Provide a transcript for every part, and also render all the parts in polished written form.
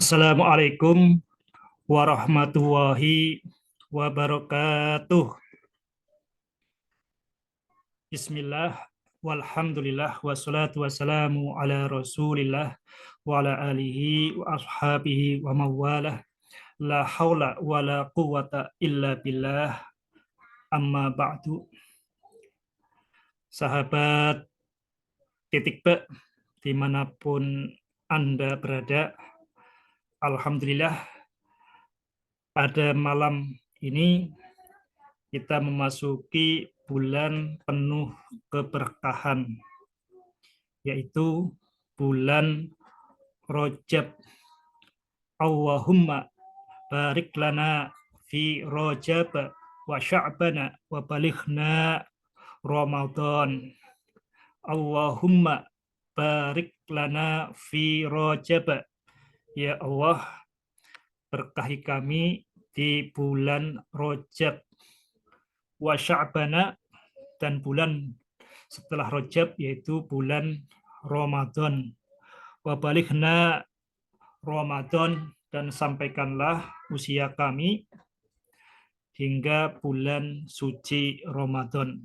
Assalamualaikum warahmatullahi wabarakatuh. Bismillah, walhamdulillah, wassalatu wassalamu ala rasulillah, wa ala alihi wa ashabihi wa mawalah. La hawla wa la quwata illa billah, amma ba'du. Sahabat titik B, dimanapun Anda berada, alhamdulillah pada malam ini kita memasuki bulan penuh keberkahan, yaitu bulan Rajab. Allahumma barik lana fi Rajab wa sya'bana wa balighna Ramadan. Allahumma barik lana fi Rajab. Ya Allah, berkahi kami di bulan Rajab, wa sya'bana, dan bulan setelah Rajab yaitu bulan Ramadan. Wa balighna Ramadan, dan sampaikanlah usia kami hingga bulan suci Ramadan.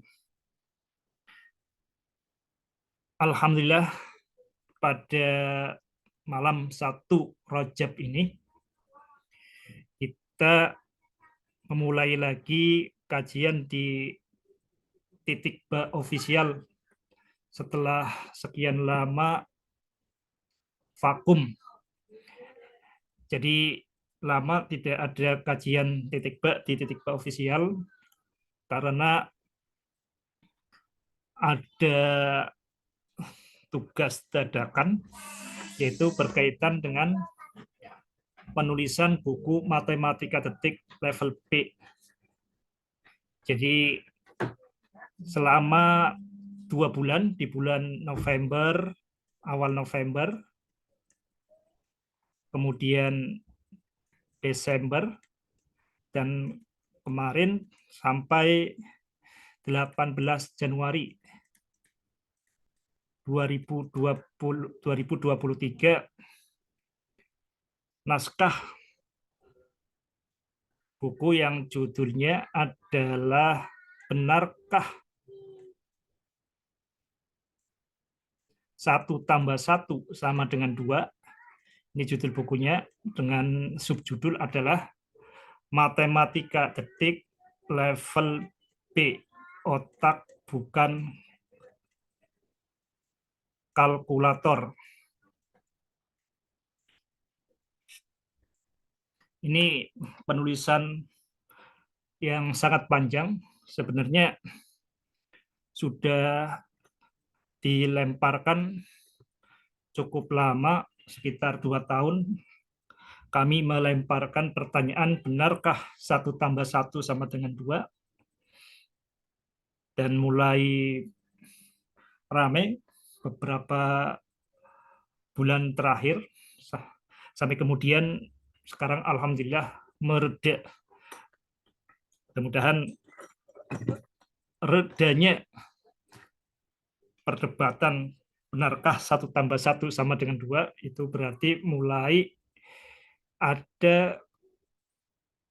Alhamdulillah pada malam 1 Rajab ini kita memulai lagi kajian di titik B official setelah sekian lama vakum. Jadi lama tidak ada kajian titik B di titik B official karena ada tugas dadakan, yaitu berkaitan dengan penulisan buku matematika detik level B. Jadi selama 2 bulan, di bulan November, awal November, kemudian Desember, dan kemarin sampai 18 Januari 2023, naskah buku yang judulnya adalah Benarkah 1+1 sama dengan 2? Ini judul bukunya, dengan subjudul adalah Matematika Detik Level B, Otak Bukan Kalkulator. Ini penulisan yang sangat panjang, sebenarnya sudah dilemparkan cukup lama, sekitar 2 tahun. Kami melemparkan pertanyaan, benarkah 1+1 sama dengan 2? Dan mulai ramai beberapa bulan terakhir, sampai kemudian sekarang alhamdulillah mereda. Mudah-mudahan redanya perdebatan benarkah 1+1 sama dengan 2, itu berarti mulai ada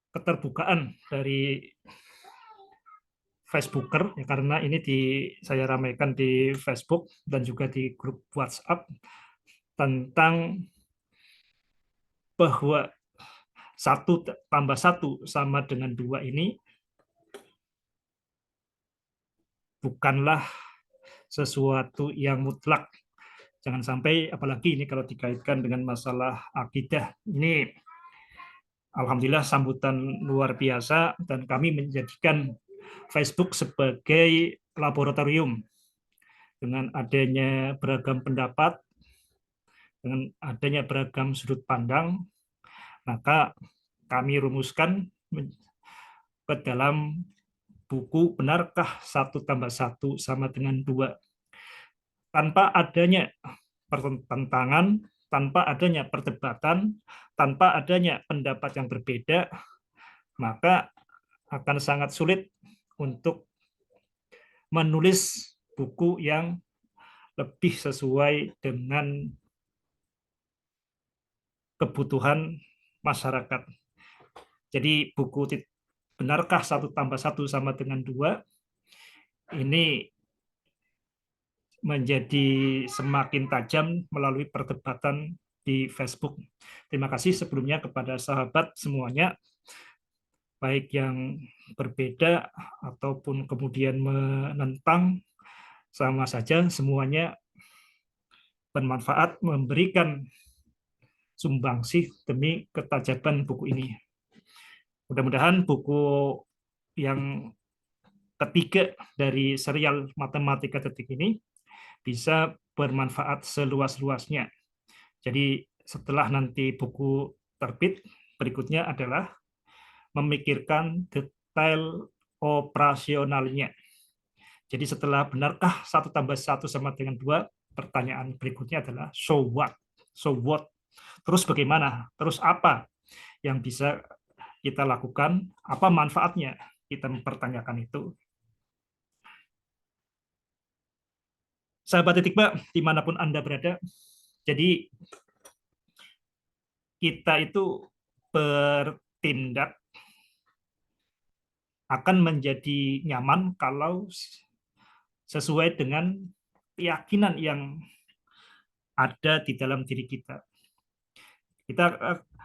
keterbukaan dari Facebooker, ya, karena ini saya ramaikan di Facebook dan juga di grup WhatsApp tentang bahwa 1+1 sama dengan 2 ini bukanlah sesuatu yang mutlak. Jangan sampai, apalagi ini kalau dikaitkan dengan masalah akidah, ini alhamdulillah sambutan luar biasa, dan kami menjadikan Facebook sebagai laboratorium. Dengan adanya beragam pendapat, dengan adanya beragam sudut pandang, maka kami rumuskan ke dalam buku Benarkah 1+1 sama dengan 2. Tanpa adanya pertentangan, tanpa adanya perdebatan, tanpa adanya pendapat yang berbeda, maka akan sangat sulit untuk menulis buku yang lebih sesuai dengan kebutuhan masyarakat. Jadi buku benarkah 1+1 sama dengan 2 ini menjadi semakin tajam melalui perdebatan di Facebook. Terima kasih sebelumnya kepada sahabat semuanya, baik yang berbeda ataupun kemudian menentang, sama saja semuanya bermanfaat, memberikan sumbangsih demi ketajaban buku ini. Mudah-mudahan buku yang ketiga dari serial Matematika Detik ini bisa bermanfaat seluas-luasnya. Jadi setelah nanti buku terbit, berikutnya adalah memikirkan detail operasionalnya. Jadi setelah benarkah 1+1 sama dengan 2, pertanyaan berikutnya adalah so what? So what? Terus bagaimana? Terus apa yang bisa kita lakukan? Apa manfaatnya? Kita mempertanyakan itu. Sahabat Titikba, dimanapun Anda berada, jadi kita itu bertindak akan menjadi nyaman kalau sesuai dengan keyakinan yang ada di dalam diri kita.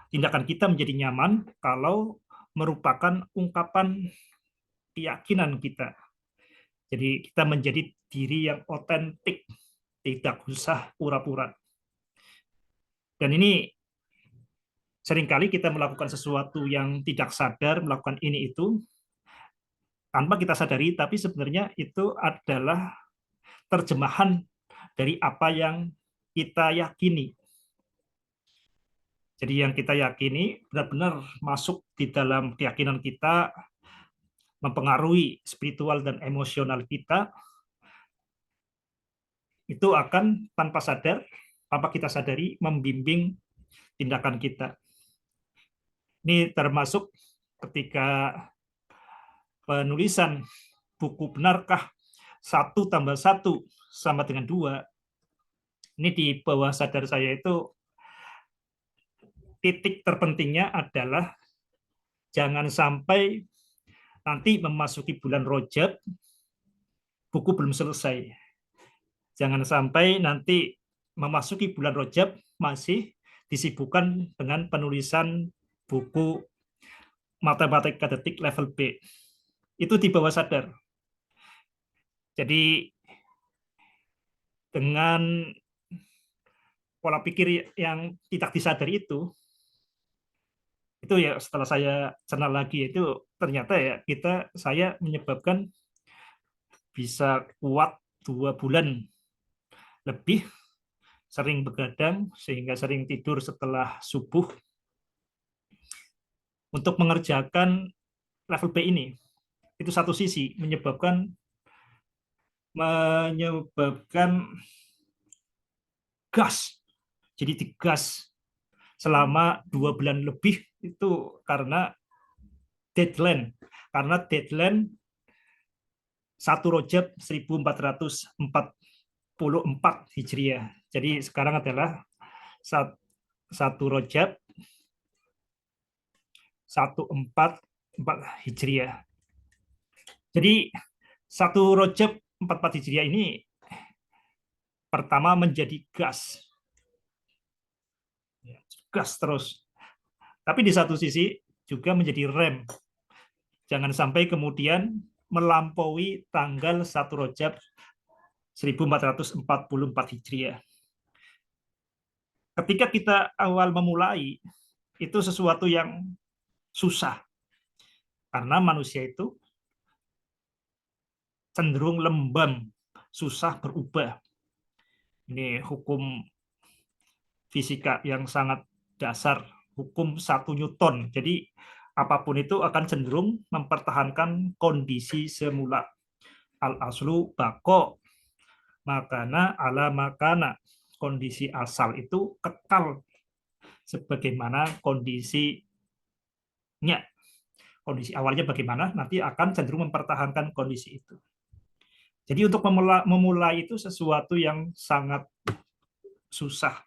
Tindakan kita menjadi nyaman kalau merupakan ungkapan keyakinan kita. Jadi kita menjadi diri yang otentik, tidak usah pura-pura. Dan ini seringkali kita melakukan sesuatu yang tidak sadar, melakukan ini itu tanpa kita sadari, tapi sebenarnya itu adalah terjemahan dari apa yang kita yakini. Jadi yang kita yakini benar-benar masuk di dalam keyakinan kita, mempengaruhi spiritual dan emosional kita, itu akan tanpa sadar, tanpa kita sadari, membimbing tindakan kita. Ini termasuk ketika penulisan buku benarkah 1+1 sama dengan 2, ini di bawah sadar saya itu titik terpentingnya adalah jangan sampai nanti memasuki bulan Rajab, buku belum selesai. Jangan sampai nanti memasuki bulan Rajab masih disibukkan dengan penulisan buku Matematika Detik level B. Itu di bawah sadar. Jadi dengan pola pikir yang tidak disadari itu ya setelah saya cerna lagi itu ternyata ya saya menyebabkan bisa kuat 2 bulan lebih, sering begadang sehingga sering tidur setelah subuh untuk mengerjakan level B ini. Itu satu sisi menyebabkan gas. Jadi digas selama 2 bulan lebih itu karena deadline. Karena deadline 1 Rajab 1444 Hijriah. Jadi sekarang adalah 1 Rajab 1444 Hijriah. Jadi 1 Rajab 44 Hijriah ini pertama menjadi gas. Gas terus. Tapi di satu sisi juga menjadi rem. Jangan sampai kemudian melampaui tanggal 1 Rajab 1444 Hijriah. Ketika kita awal memulai, itu sesuatu yang susah. Karena manusia itu cenderung lembam, susah berubah. Ini hukum fisika yang sangat dasar, hukum 1 Newton. Jadi apapun itu akan cenderung mempertahankan kondisi semula. Al-aslu bako, makana ala makana. Kondisi asal itu kekal sebagaimana kondisinya. Kondisi awalnya bagaimana, nanti akan cenderung mempertahankan kondisi itu. Jadi untuk memulai itu sesuatu yang sangat susah.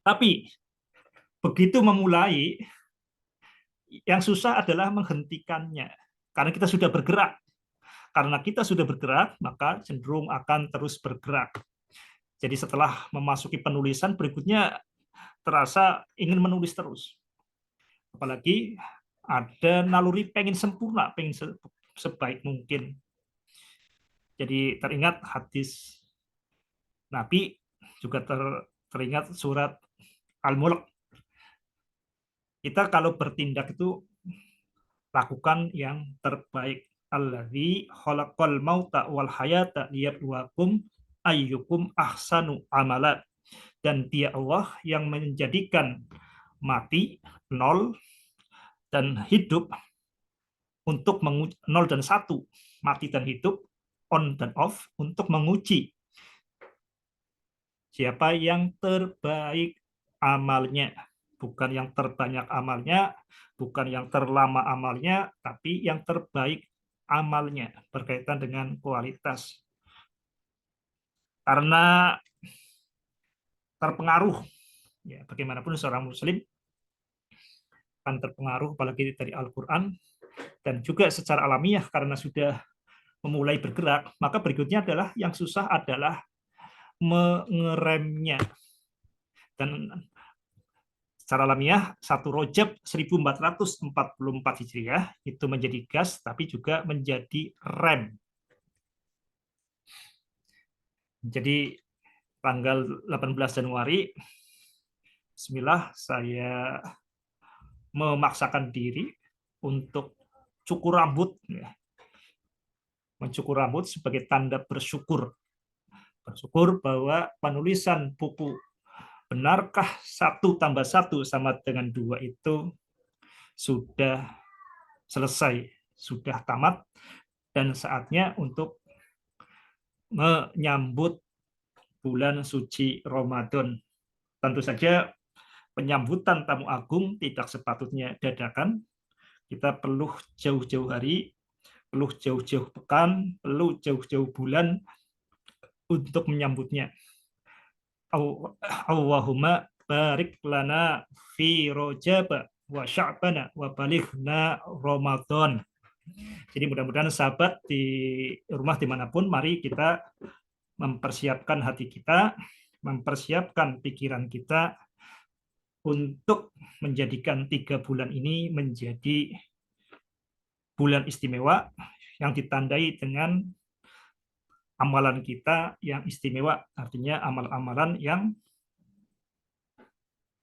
Tapi begitu memulai, yang susah adalah menghentikannya. Karena kita sudah bergerak. Karena kita sudah bergerak, maka cenderung akan terus bergerak. Jadi setelah memasuki penulisan, berikutnya terasa ingin menulis terus. Apalagi ada naluri pengen sempurna, pengen sebaik mungkin. Jadi teringat hadis Nabi, juga teringat surat Al-Mulk. Kita kalau bertindak itu lakukan yang terbaik. Alladzi khalaqal mauta wal hayata liyabluwakum ayyukum ahsanu amala. Dan Dia Allah yang menjadikan mati nol dan hidup untuk menguji, nol dan satu, mati dan hidup, on dan off, untuk menguji siapa yang terbaik amalnya. Bukan yang terbanyak amalnya, bukan yang terlama amalnya, tapi yang terbaik amalnya, berkaitan dengan kualitas. Karena terpengaruh, ya bagaimanapun seorang muslim akan terpengaruh apalagi dari Al-Quran, dan juga secara alamiah karena sudah memulai bergerak, maka berikutnya adalah yang susah adalah mengeremnya. Dan secara alamiah, 1 Rajab 1444 Hijriah itu menjadi gas, tapi juga menjadi rem. Jadi tanggal 18 Januari, Bismillah, saya memaksakan diri untuk cukur rambut, ya. Mencukur rambut sebagai tanda bersyukur. Bersyukur bahwa penulisan buku Benarkah 1 tambah 1 sama dengan 2 itu sudah selesai, sudah tamat, dan saatnya untuk menyambut bulan suci Ramadan. Tentu saja penyambutan tamu agung tidak sepatutnya dadakan. Kita perlu jauh-jauh hari, perlu jauh-jauh pekan, perlu jauh-jauh bulan untuk menyambutnya. Allahumma barik lana fi Rajab wa Sya'bana wa balighna Ramadan. Jadi mudah-mudahan sahabat di rumah dimanapun, mari kita mempersiapkan hati kita, mempersiapkan pikiran kita untuk menjadikan 3 bulan ini menjadi bulan istimewa yang ditandai dengan amalan kita yang istimewa, artinya amal-amalan yang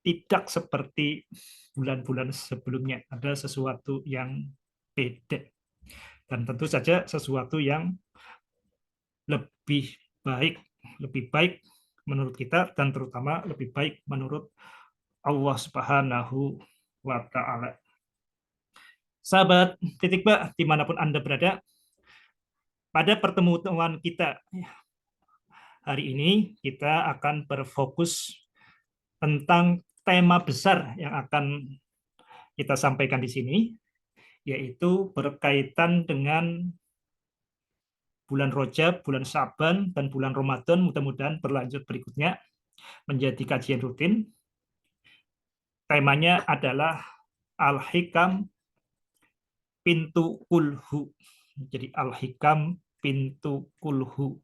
tidak seperti bulan-bulan sebelumnya. Ada sesuatu yang beda. Dan tentu saja sesuatu yang lebih baik. Lebih baik menurut kita, dan terutama lebih baik menurut Allah Subhanahu wa Ta'ala. Sahabat titik Ba, dimanapun Anda berada, pada pertemuan kita hari ini, kita akan berfokus tentang tema besar yang akan kita sampaikan di sini, yaitu berkaitan dengan bulan Rajab, bulan Syaban, dan bulan Ramadan. Mudah-mudahan berlanjut berikutnya menjadi kajian rutin. Temanya adalah Al-Hikam Pintu Kulhu. Jadi Al-Hikam Pintu Kulhu.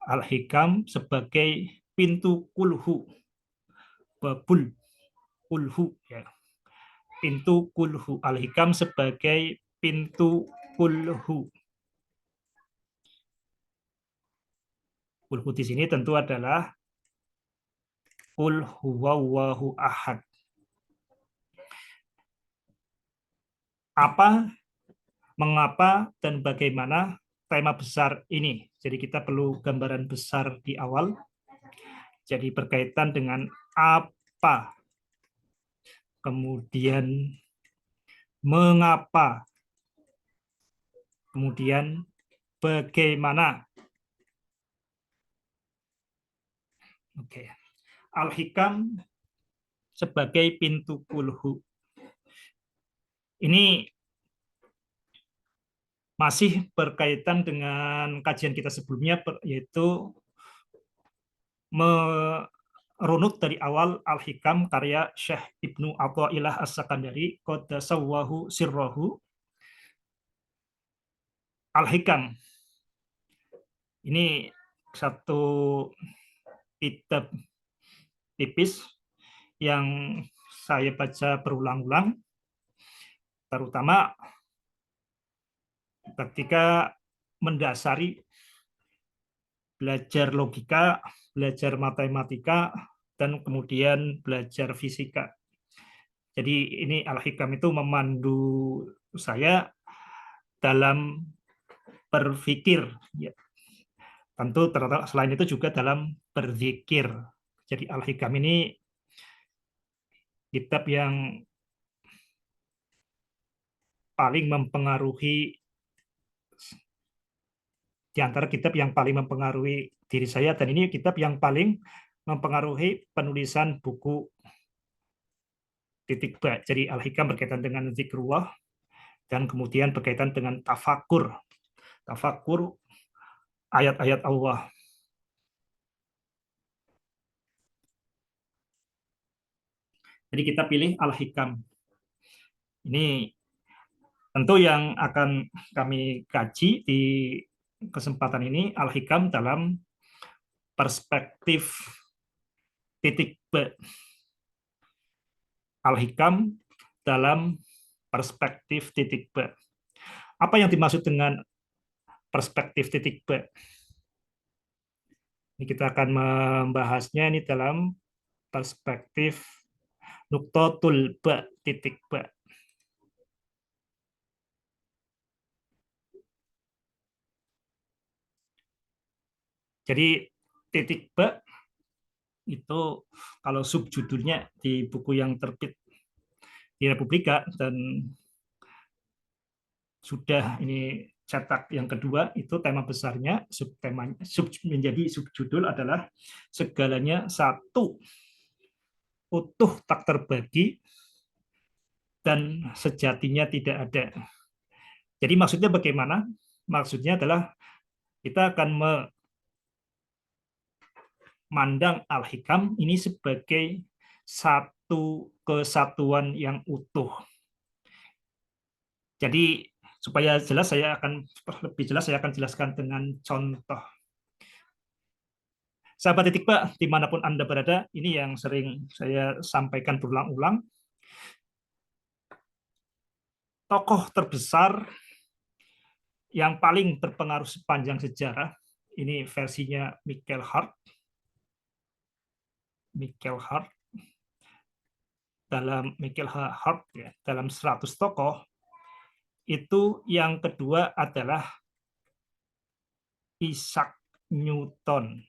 Al-Hikam sebagai pintu kulhu. Babul kulhu, ya. Pintu kulhu. Al-Hikam sebagai pintu kulhu. Kulhu di sini tentu adalah Qul huwallahu ahad. Apa, mengapa, dan bagaimana tema besar ini. Jadi kita perlu gambaran besar di awal. Jadi berkaitan dengan apa, kemudian mengapa, kemudian bagaimana. Oke. Al-Hikam sebagai pintu kulhu. Ini masih berkaitan dengan kajian kita sebelumnya, yaitu merunut dari awal Al-Hikam karya Syekh Ibnu Athaillah As-Sakandari Qaddasawahu sirrohu. Al-Hikam ini satu kitab tipis yang saya baca berulang-ulang, terutama ketika mendasari belajar logika, belajar matematika, dan kemudian belajar fisika. Jadi ini Al-Hikam itu memandu saya dalam berpikir, ya. Tentu selain itu juga dalam berzikir. Jadi Al-Hikam ini kitab yang paling mempengaruhi, di antara kitab yang paling mempengaruhi diri saya, dan ini kitab yang paling mempengaruhi penulisan buku titik ba. Jadi Al-Hikam berkaitan dengan zikrullah dan kemudian berkaitan dengan tafakur. Tafakur ayat-ayat Allah. Jadi kita pilih Al-Hikam. Ini tentu yang akan kami kaji di kesempatan ini Al-Hikam dalam perspektif titik ba. Al-Hikam dalam perspektif titik ba. Apa yang dimaksud dengan perspektif titik ba? Ini kita akan membahasnya ini dalam perspektif nuktotul ba titik ba. Jadi titik ba itu kalau subjudulnya di buku yang terbit di Republika dan sudah ini cetak yang kedua, itu tema besarnya, menjadi subjudul adalah segalanya satu, utuh tak terbagi, dan sejatinya tidak ada. Jadi maksudnya bagaimana? Maksudnya adalah kita akan memandang Al-Hikam ini sebagai satu kesatuan yang utuh. Jadi supaya jelas lebih jelas saya akan jelaskan dengan contoh. Sahabat titik ba, dimanapun Anda berada, ini yang sering saya sampaikan berulang-ulang. Tokoh terbesar yang paling berpengaruh sepanjang sejarah, ini versinya Michael Hart. Dalam 100 tokoh, itu yang kedua adalah Isaac Newton.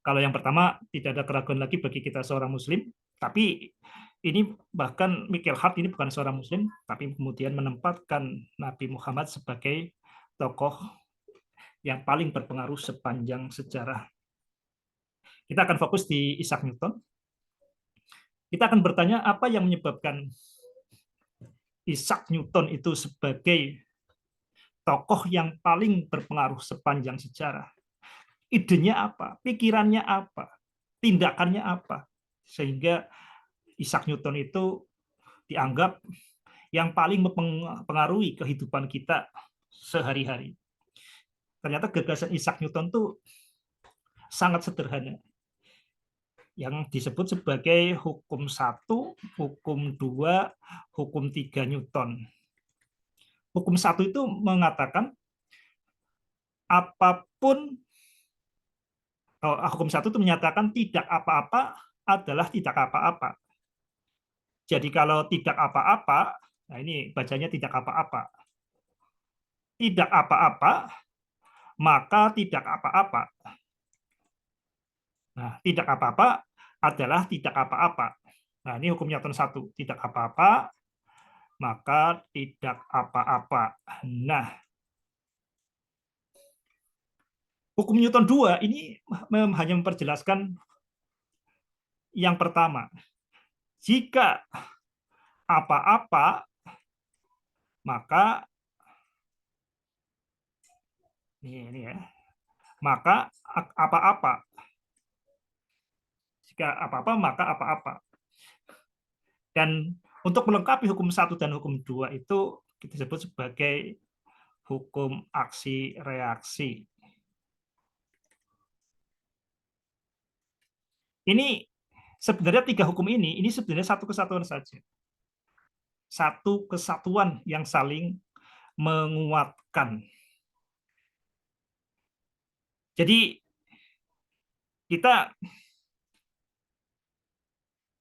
Kalau yang pertama tidak ada keraguan lagi bagi kita seorang muslim, tapi ini bahkan Michael Hart ini bukan seorang muslim, tapi kemudian menempatkan Nabi Muhammad sebagai tokoh yang paling berpengaruh sepanjang sejarah. Kita akan fokus di Isaac Newton. Kita akan bertanya apa yang menyebabkan Isaac Newton itu sebagai tokoh yang paling berpengaruh sepanjang sejarah. Idenya apa? Pikirannya apa? Tindakannya apa? Sehingga Isaac Newton itu dianggap yang paling mempengaruhi kehidupan kita sehari-hari. Ternyata gagasan Isaac Newton itu sangat sederhana, yang disebut sebagai hukum 1, hukum 2, hukum 3 Newton. Hukum 1 itu mengatakan apapun, hukum 1 itu menyatakan tidak apa-apa adalah tidak apa-apa. Jadi kalau tidak apa-apa, nah ini bacanya tidak apa-apa. Tidak apa-apa, maka tidak apa-apa. Nah, tidak apa-apa adalah tidak apa-apa. Nah, ini hukum Newton 1. Tidak apa-apa, maka tidak apa-apa. Nah, hukum Newton 2 ini hanya memperjelaskan yang pertama. Jika apa-apa, maka ini ya. maka apa-apa. Jika apa-apa, maka apa-apa. Dan untuk melengkapi hukum 1 dan hukum 2 itu kita sebut sebagai hukum aksi reaksi. Ini sebenarnya 3 hukum ini sebenarnya satu kesatuan saja. Satu kesatuan yang saling menguatkan. Jadi kita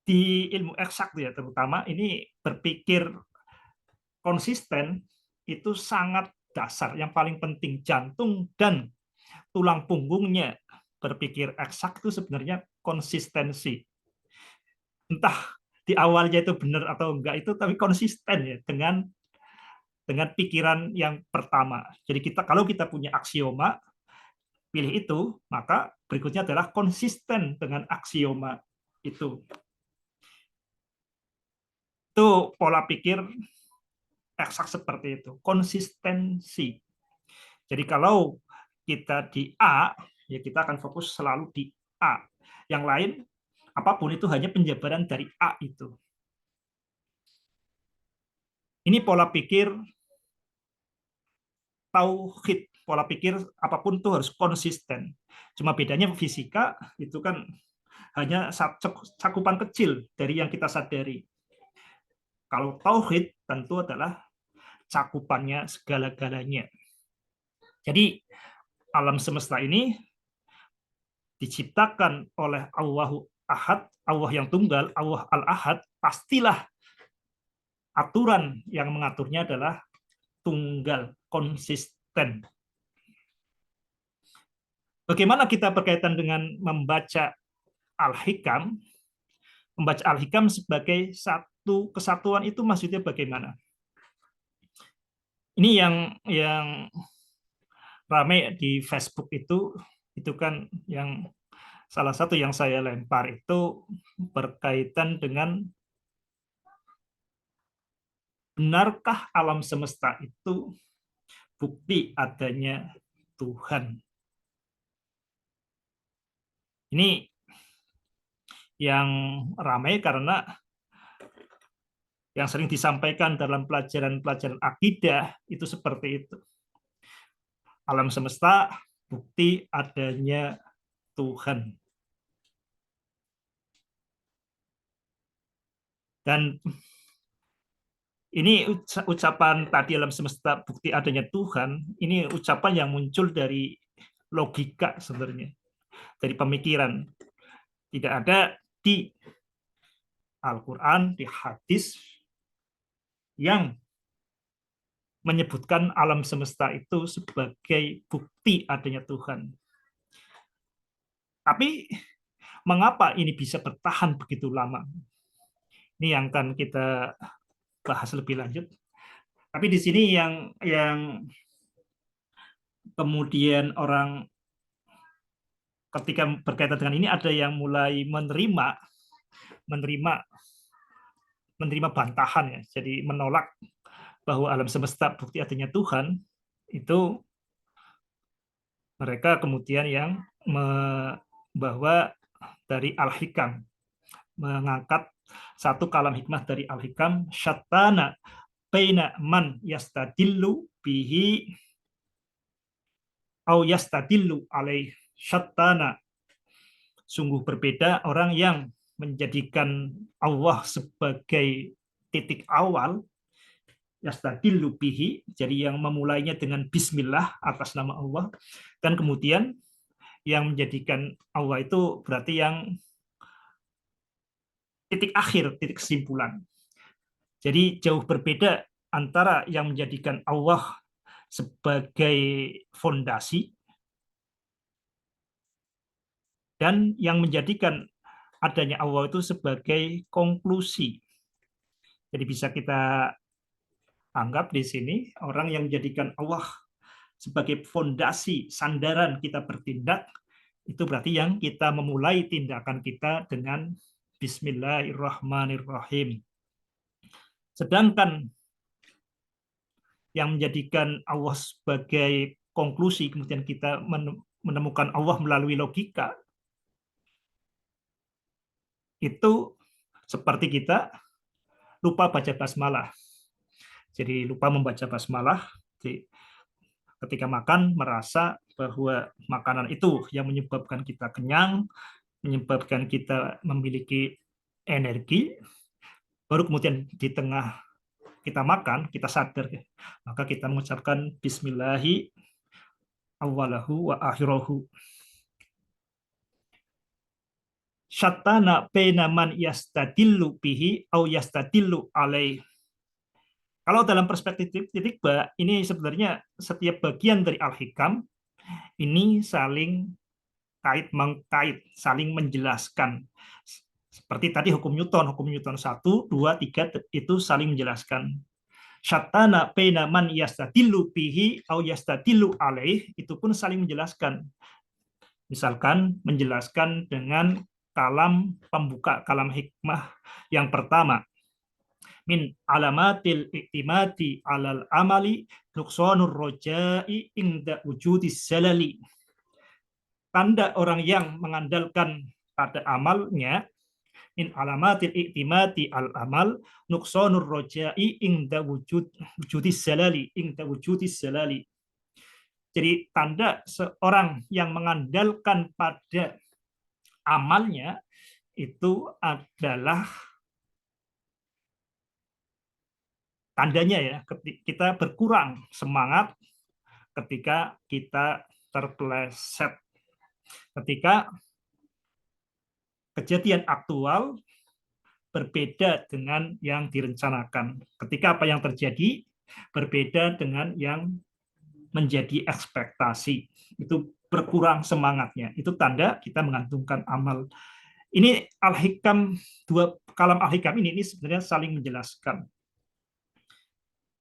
di ilmu eksak ya terutama ini berpikir konsisten itu sangat dasar, yang paling penting jantung dan tulang punggungnya berpikir eksak itu sebenarnya konsistensi. Entah di awalnya itu benar atau enggak itu, tapi konsisten ya dengan pikiran yang pertama. Jadi kalau kita punya aksioma, pilih itu, maka berikutnya adalah konsisten dengan aksioma itu. Itu pola pikir eksak seperti itu, konsistensi. Jadi kalau kita di A, ya kita akan fokus selalu di A. Yang lain, apapun itu hanya penjabaran dari A itu. Ini pola pikir tauhid, pola pikir apapun itu harus konsisten. Cuma bedanya fisika itu kan hanya cakupan kecil dari yang kita sadari. Kalau tauhid tentu adalah cakupannya segala-galanya. Jadi alam semesta ini diciptakan oleh Allahu Ahad, Allah yang tunggal, Allah Al-Ahad, pastilah aturan yang mengaturnya adalah tunggal, konsisten. Bagaimana kita berkaitan dengan membaca Al-Hikam? Membaca Al-Hikam sebagai satu kesatuan itu maksudnya bagaimana? Ini yang ramai di Facebook itu kan yang salah satu yang saya lempar itu berkaitan dengan benarkah alam semesta itu bukti adanya Tuhan? Ini yang ramai karena yang sering disampaikan dalam pelajaran-pelajaran akidah itu seperti itu. Alam semesta bukti adanya Tuhan. Dan ini ucapan tadi alam semesta bukti adanya Tuhan, ini ucapan yang muncul dari logika sebenarnya, dari pemikiran. Tidak ada di Al-Quran, di hadis yang menyebutkan alam semesta itu sebagai bukti adanya Tuhan. Tapi mengapa ini bisa bertahan begitu lama? Ini yang akan kita bahas lebih lanjut. Tapi di sini yang kemudian orang ketika berkaitan dengan ini ada yang mulai menerima menerima bantahan ya. Jadi menolak bahwa alam semesta bukti adanya Tuhan itu mereka kemudian yang bahwa dari Al-Hikam mengangkat satu kalam hikmah dari Al-Hikam, syattana baina man yastadillu bihi au yastadillu alaih, syattana sungguh berbeda orang yang menjadikan Allah sebagai titik awal, yastadillu bihi, jadi yang memulainya dengan bismillah atas nama Allah, dan kemudian yang menjadikan Allah itu berarti yang titik akhir, titik kesimpulan. Jadi jauh berbeda antara yang menjadikan Allah sebagai fondasi dan yang menjadikan adanya Allah itu sebagai konklusi. Jadi bisa kita anggap di sini orang yang menjadikan Allah sebagai fondasi, sandaran kita bertindak, itu berarti yang kita memulai tindakan kita dengan Bismillahirrahmanirrahim. Sedangkan yang menjadikan Allah sebagai konklusi, kemudian kita menemukan Allah melalui logika, itu seperti kita lupa baca basmalah. Jadi lupa membaca basmalah, ketika makan merasa bahwa makanan itu yang menyebabkan kita kenyang, menyebabkan kita memiliki energi, baru kemudian di tengah kita makan, kita sadar, maka kita mengucapkan Bismillahi awalahu wa akhirahu. Syatana baina man yastadillu bihi au yastadillu alaih. Kalau dalam perspektif titik ba, ini sebenarnya setiap bagian dari Al-Hikam ini saling kait mengkait, saling menjelaskan. Seperti tadi hukum Newton 1, 2, 3 itu saling menjelaskan. Syatana baina man yastadillu bihi au yastadillu alaih itu pun saling menjelaskan. Misalkan menjelaskan dengan kalam pembuka, kalam hikmah yang pertama. Min alamatil iktimati alal amali nuqsanur roja'i inda wujudis salali. Tanda orang yang mengandalkan pada amalnya, min alamatil iktimati al amal nuqsanur roja'i inda wujudis salali, inda wujudis salali. Jadi tanda seorang yang mengandalkan pada amalnya itu adalah tandanya ya, kita berkurang semangat ketika kita terpeleset, ketika kejadian aktual berbeda dengan yang direncanakan, ketika apa yang terjadi berbeda dengan yang menjadi ekspektasi, itu berkurang semangatnya, itu tanda kita mengantungkan amal. Ini Al-Hikam, dua kalam Al-Hikam ini sebenarnya saling menjelaskan.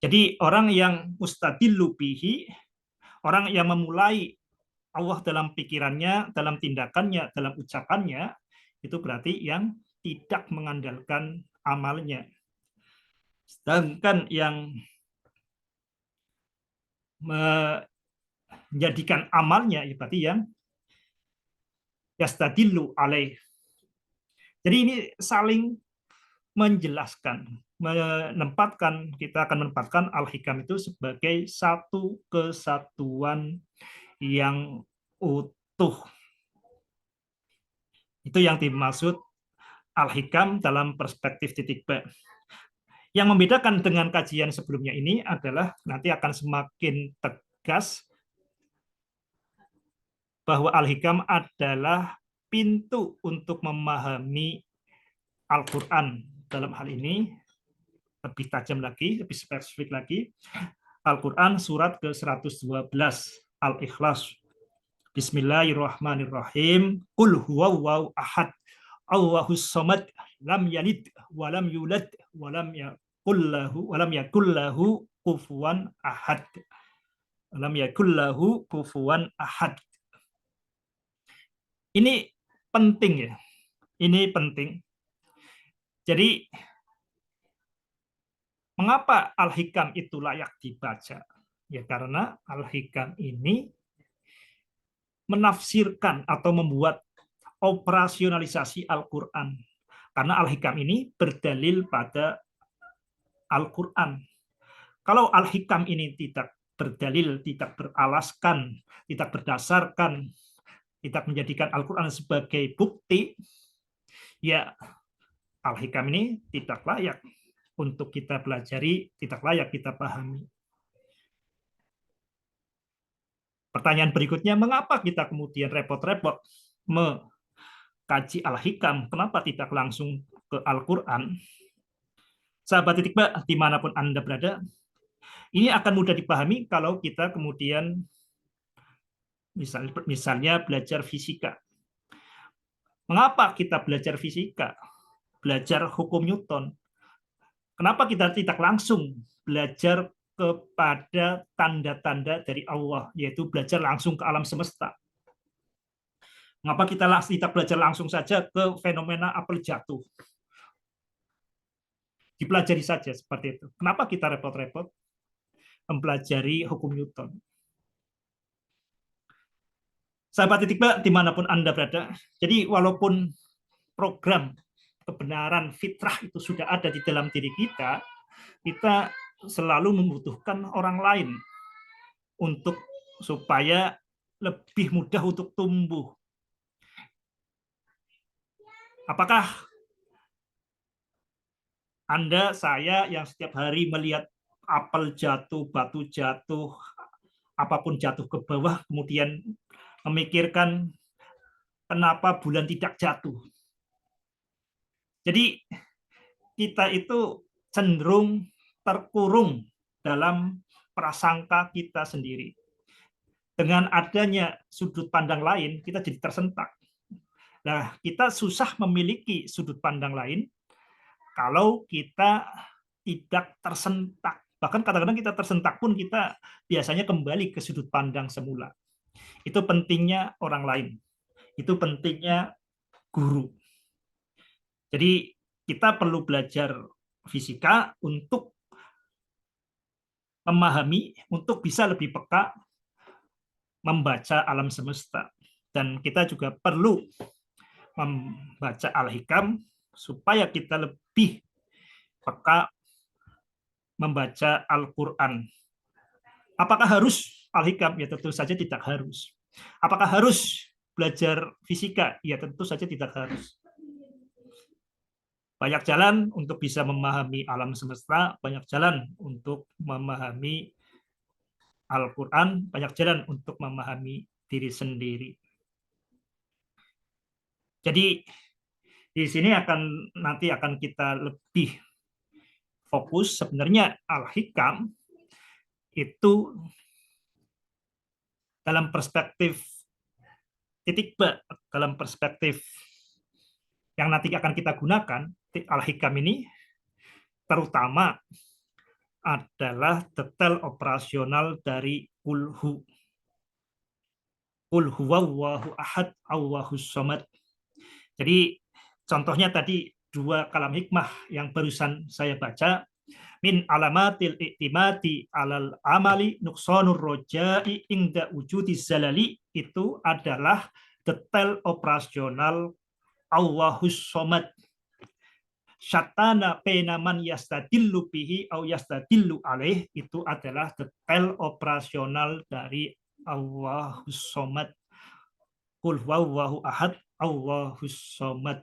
Jadi orang yang mustadillu bihi, orang yang memulai Allah dalam pikirannya, dalam tindakannya, dalam ucapannya, itu berarti yang tidak mengandalkan amalnya. Sedangkan yang menjadikan amalnya, berarti yang yastadillu alaih. Jadi ini saling menjelaskan, kita akan menempatkan Al-Hikam itu sebagai satu kesatuan yang utuh. Itu yang dimaksud Al-Hikam dalam perspektif titik B. Yang membedakan dengan kajian sebelumnya ini adalah nanti akan semakin tegas bahwa Al-Hikam adalah pintu untuk memahami Al-Quran. Dalam hal ini lebih tajam lagi, lebih spesifik lagi, Al-Quran surat ke-112 Al-Ikhlas. Bismillahirrahmanirrahim. Qul huwallahu ahad. Allahus samad. Lam yalid walam yulad walam yakullahu kufuwan ahad. Lam yakullahu kufuwan ahad. Ini penting ya. Ini penting. Jadi mengapa Al-Hikam itu layak dibaca? Ya karena Al-Hikam ini menafsirkan atau membuat operasionalisasi Al-Quran. Karena Al-Hikam ini berdalil pada Al-Quran. Kalau Al-Hikam ini tidak berdalil, tidak beralaskan, tidak berdasarkan, tidak menjadikan Al-Quran sebagai bukti, ya Al-Hikam ini tidak layak untuk kita pelajari, tidak layak kita pahami. Pertanyaan berikutnya, mengapa kita kemudian repot-repot mengkaji Al-Hikam? Kenapa tidak langsung ke Al-Quran? Sahabat titik Mbak, dimanapun Anda berada, ini akan mudah dipahami kalau kita kemudian misalnya belajar fisika. Mengapa kita belajar fisika? Belajar hukum Newton. Kenapa kita tidak langsung belajar kepada tanda-tanda dari Allah, yaitu belajar langsung ke alam semesta? Mengapa kita tidak belajar langsung saja ke fenomena apel jatuh? Dipelajari saja seperti itu. Kenapa kita repot-repot mempelajari hukum Newton? Sahabat Titik Ba, dimanapun Anda berada, jadi walaupun program kebenaran fitrah itu sudah ada di dalam diri kita, kita selalu membutuhkan orang lain untuk supaya lebih mudah untuk tumbuh. Apakah Anda, saya yang setiap hari melihat apel jatuh, batu jatuh, apapun jatuh ke bawah, kemudian memikirkan kenapa bulan tidak jatuh. Jadi kita itu cenderung terkurung dalam prasangka kita sendiri. Dengan adanya sudut pandang lain, kita jadi tersentak. Nah, kita susah memiliki sudut pandang lain kalau kita tidak tersentak. Bahkan kadang-kadang kita tersentak pun kita biasanya kembali ke sudut pandang semula. Itu pentingnya orang lain. Itu pentingnya guru. Jadi kita perlu belajar fisika untuk memahami, untuk bisa lebih peka membaca alam semesta. Dan kita juga perlu membaca Al-Hikam supaya kita lebih peka membaca Al-Quran. Apakah harus Al-Hikam? Ya tentu saja tidak harus. Apakah harus belajar fisika? Ya tentu saja tidak harus. Banyak jalan untuk bisa memahami alam semesta, banyak jalan untuk memahami Al-Quran, banyak jalan untuk memahami diri sendiri. Jadi di sini nanti akan kita lebih fokus sebenarnya Al-Hikam itu dalam perspektif titik B, dalam perspektif yang nanti akan kita gunakan, Al-Hikam ini terutama adalah detail operasional dari kulhu. Qul huwallahu ahad, Allahus somad. Jadi contohnya tadi dua kalam hikmah yang barusan saya baca, min alamatil i'timadi alal amali nuqsanur rojai inda wujudi zalali, itu adalah detail operasional Allahus somad. Syatana penaman yastadillu bihi au yastadillu alaih, itu adalah detail operasional dari Allahus somad. Qul huwallahu ahad, Allahus somad.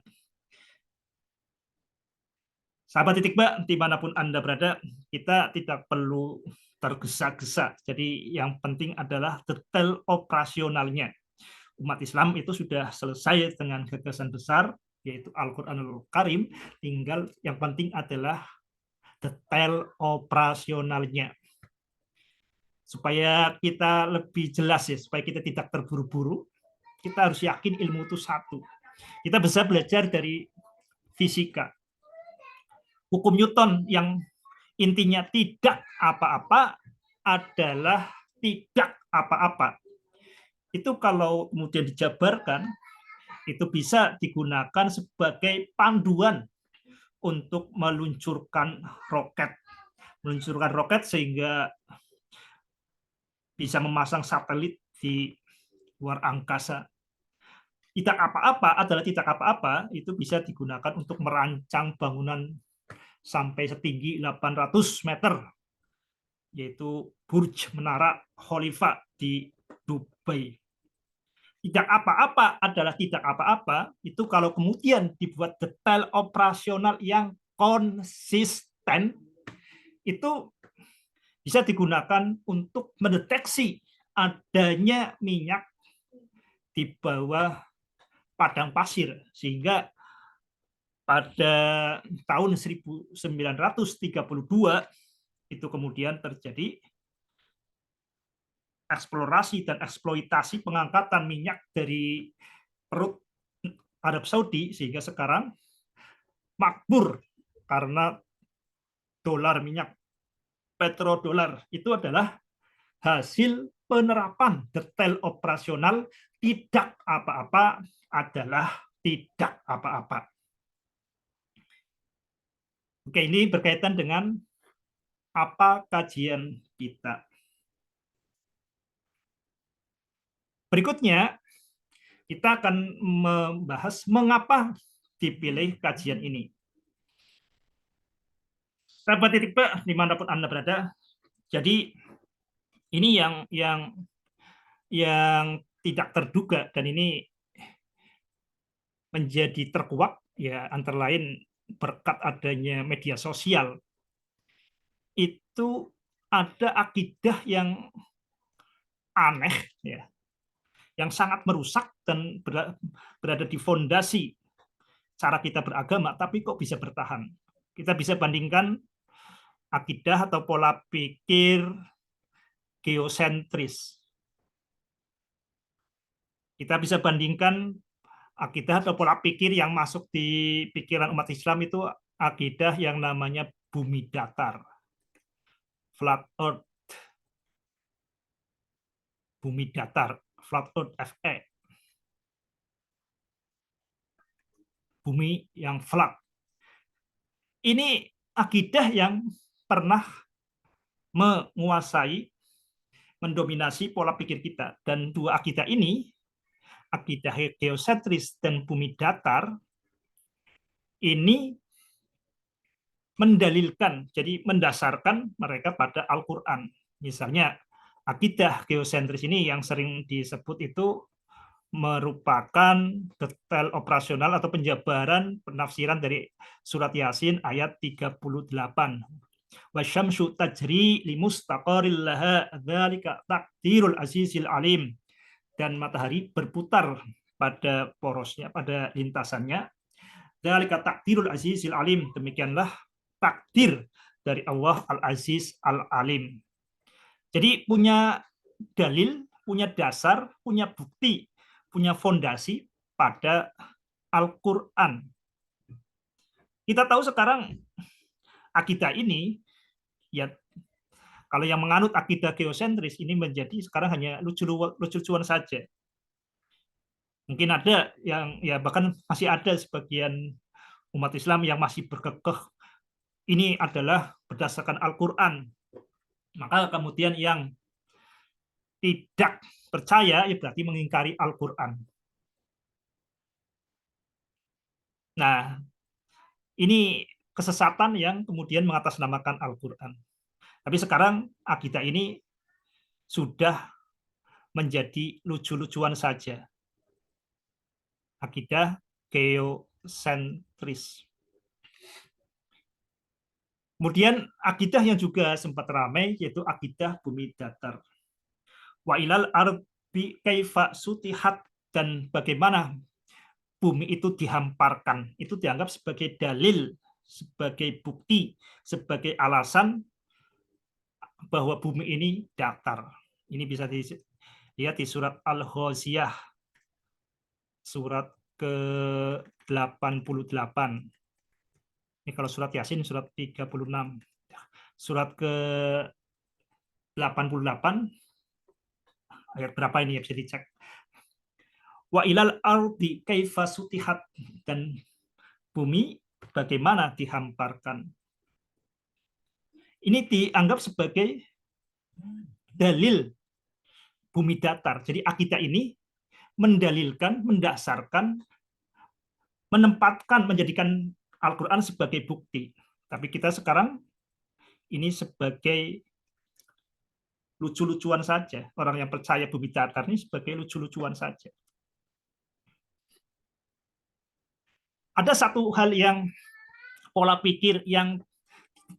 Sahabat Titik Ba, dimanapun Anda berada, kita tidak perlu tergesa-gesa. Jadi yang penting adalah detail operasionalnya. Umat Islam itu sudah selesai dengan gagasan besar, yaitu Al-Quranul Karim. Tinggal yang penting adalah detail operasionalnya. Supaya kita lebih jelas ya, supaya kita tidak terburu-buru, kita harus yakin ilmu itu satu. Kita bisa belajar dari fisika. Hukum Newton yang intinya tidak apa-apa adalah tidak apa-apa. Itu kalau kemudian dijabarkan, itu bisa digunakan sebagai panduan untuk meluncurkan roket. Meluncurkan roket sehingga bisa memasang satelit di luar angkasa. Tidak apa-apa adalah tidak apa-apa, itu bisa digunakan untuk merancang bangunan sampai setinggi 800 meter, yaitu Burj Menara Khalifa di Dubai. Tidak apa-apa adalah tidak apa-apa, itu kalau kemudian dibuat detail operasional yang konsisten, itu bisa digunakan untuk mendeteksi adanya minyak di bawah padang pasir, sehingga pada tahun 1932 itu kemudian terjadi eksplorasi dan eksploitasi pengangkatan minyak dari perut Arab Saudi, sehingga sekarang makmur karena dolar minyak petrodolar itu adalah hasil penerapan detail operasional tidak apa-apa adalah tidak apa-apa. Oke, ini berkaitan dengan apa kajian kita. Berikutnya, kita akan membahas mengapa dipilih kajian ini. Sahabat titik P, dimanapun Anda berada, jadi ini yang tidak terduga dan ini menjadi terkuak ya antara lain berkat adanya media sosial itu ada akidah yang aneh ya, yang sangat merusak dan berada di fondasi cara kita beragama, tapi kok bisa bertahan. Kita bisa bandingkan akidah atau pola pikir geosentris. Kita bisa bandingkan akidah atau pola pikir yang masuk di pikiran umat Islam itu akidah yang namanya bumi datar, flat earth, bumi datar, flat earth FE, bumi yang flat. Ini akidah yang pernah menguasai, mendominasi pola pikir kita. Dan dua akidah ini, akidah geosentris dan bumi datar, ini mendalilkan, jadi mendasarkan mereka pada Al-Quran. Misalnya, akidah geosentris ini yang sering disebut itu merupakan detail operasional atau penjabaran penafsiran dari surat Yasin ayat 38. Wasyamsu tajri limustaqaril laha dzalika taqdirul azizil alim. Dan matahari berputar pada porosnya, pada lintasannya. Dzalika taqdirul azizil alim. Demikianlah takdir dari Allah Al-Aziz Al-Alim. Jadi punya dalil, punya dasar, punya bukti, punya fondasi pada Al-Quran. Kita tahu sekarang akidah ini, ya kalau yang menganut akidah geosentris ini menjadi sekarang hanya lucu-lucuan saja. Mungkin ada yang ya bahkan masih ada sebagian umat Islam yang masih berkekeh ini adalah berdasarkan Al-Quran. Maka kemudian yang tidak percaya ya berarti mengingkari Al-Quran. Nah, ini kesesatan yang kemudian mengatasnamakan Al-Quran. Tapi sekarang akidah ini sudah menjadi lucu-lucuan saja. Akidah geosentris. Kemudian akidah yang juga sempat ramai yaitu akidah bumi datar. Wa ilal ardi kaifa sutihat, dan bagaimana bumi itu dihamparkan. Itu dianggap sebagai dalil, sebagai bukti, sebagai alasan bahwa bumi ini datar. Ini bisa dilihat di surat Al-Ghaziyah, surat ke-88. Ini kalau surat Yasin surat 36. Surat ke-88 ayat berapa ini ya bisa dicek. Wa ilal ardi kaifa sutihat, dan bumi bagaimana dihamparkan. Ini dianggap sebagai dalil bumi datar. Jadi akidah ini mendalilkan, mendasarkan, menempatkan, menjadikan Al-Quran sebagai bukti. Tapi kita sekarang ini sebagai lucu-lucuan saja. Orang yang percaya bumi datar ini sebagai lucu-lucuan saja. Ada satu hal yang pola pikir yang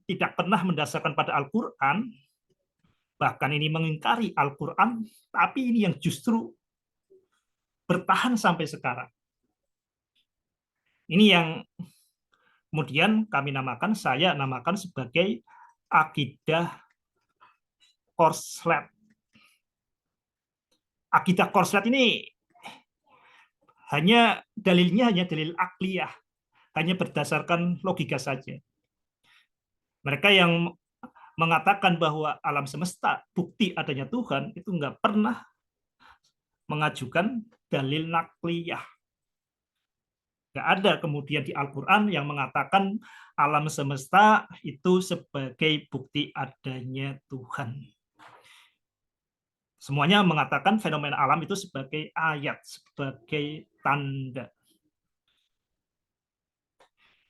tidak pernah mendasarkan pada Al-Quran, bahkan ini mengingkari Al-Quran, tapi ini yang justru bertahan sampai sekarang. Ini yang kemudian saya namakan sebagai akidah korslet. Akidah korslet ini dalilnya hanya dalil akliyah, hanya berdasarkan logika saja. Mereka yang mengatakan bahwa alam semesta bukti adanya Tuhan itu nggak pernah mengajukan dalil nakliyah. Nggak ada kemudian di Al-Quran yang mengatakan alam semesta itu sebagai bukti adanya Tuhan. Semuanya mengatakan fenomena alam itu sebagai ayat, sebagai tanda.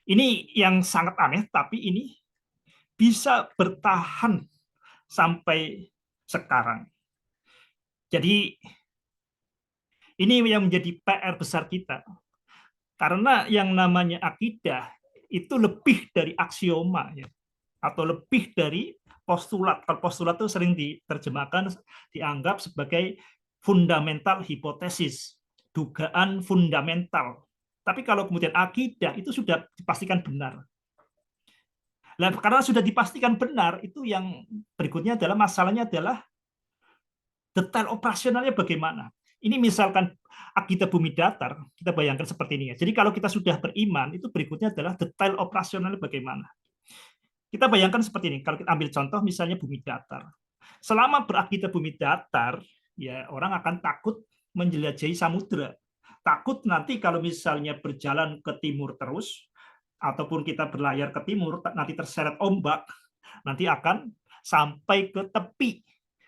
Ini yang sangat aneh, tapi ini bisa bertahan sampai sekarang. Jadi ini yang menjadi PR besar kita. Karena yang namanya akidah itu lebih dari aksioma ya, atau lebih dari postulat. Kalau postulat itu sering diterjemahkan dianggap sebagai fundamental hipotesis, dugaan fundamental. Tapi kalau kemudian akidah itu sudah dipastikan benar. Nah, karena sudah dipastikan benar, itu yang berikutnya adalah masalahnya adalah detail operasionalnya bagaimana. Ini misalkan akidah bumi datar, kita bayangkan seperti ini ya. Jadi kalau kita sudah beriman, itu berikutnya adalah detail operasionalnya bagaimana. Kita bayangkan seperti ini, kalau kita ambil contoh misalnya bumi datar. Selama berakidah bumi datar, ya orang akan takut menjelajahi samudera. Takut nanti kalau misalnya berjalan ke timur terus, ataupun kita berlayar ke timur, nanti terseret ombak, nanti akan sampai ke tepi,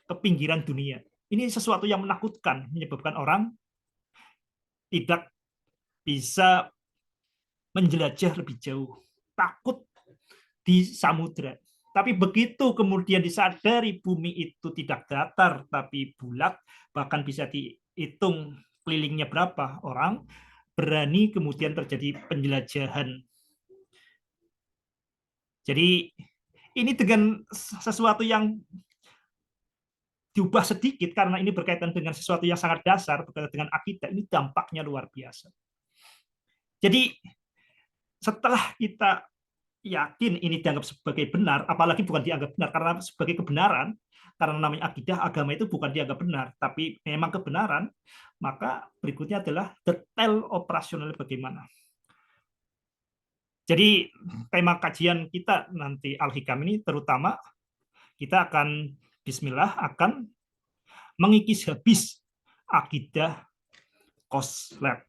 ke pinggiran dunia. Ini sesuatu yang menakutkan, menyebabkan orang tidak bisa menjelajah lebih jauh, takut di samudera. Tapi begitu kemudian disadari bumi itu tidak datar tapi bulat, bahkan bisa dihitung kelilingnya berapa orang, berani kemudian terjadi penjelajahan. Jadi ini dengan sesuatu yang diubah sedikit karena ini berkaitan dengan sesuatu yang sangat dasar, berkaitan dengan akidah, ini dampaknya luar biasa. Jadi setelah kita yakin ini dianggap sebagai benar, apalagi bukan dianggap benar karena sebagai kebenaran, karena namanya akidah, agama itu bukan dianggap benar, tapi memang kebenaran, maka berikutnya adalah detail operasional bagaimana. Jadi tema kajian kita nanti Al-Hikam ini terutama kita akan bismillah akan mengikis habis akidah Koslet.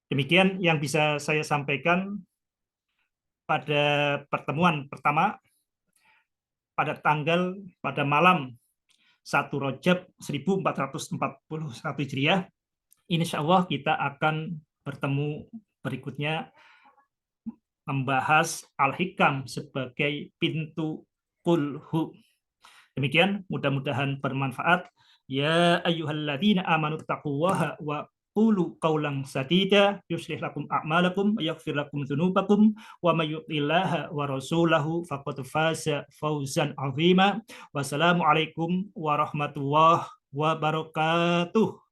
Demikian yang bisa saya sampaikan pada pertemuan pertama pada malam 1 Rajab 1441 Hijriah. Insya Allah kita akan bertemu berikutnya membahas Al-Hikam sebagai pintu kulhu. Demikian, mudah-mudahan bermanfaat. Ya ayyuhalladzina amanu taqullaha wa qulu qawlan sadida yuslih lakum a'malakum wa yaghfir lakum dzunubakum wa may yuti'illaha wa rasulahu faqad faza fawzan 'azima. Wassalamualaikum warahmatullahi wabarakatuh.